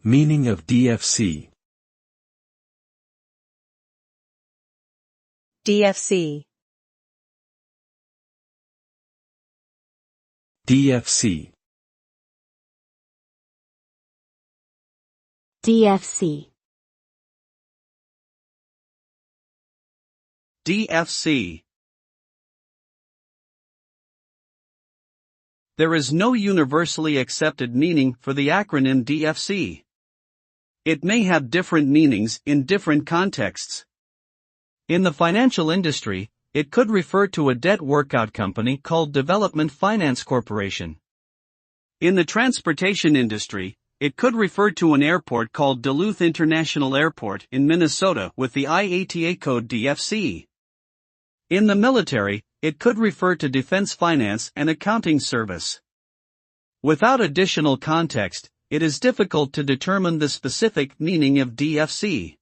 Meaning of DFC. DFC. DFC. DFC. DFC. There is no universally accepted meaning for the acronym DFC. It may have different meanings in different contexts. In the financial industry, it could refer to a debt workout company called Development Finance Corporation. In the transportation industry, it could refer to an airport called Duluth International Airport in Minnesota with the IATA code DFC. In the military, it could refer to Defense Finance and Accounting Service. Without additional context, it is difficult to determine the specific meaning of DFC.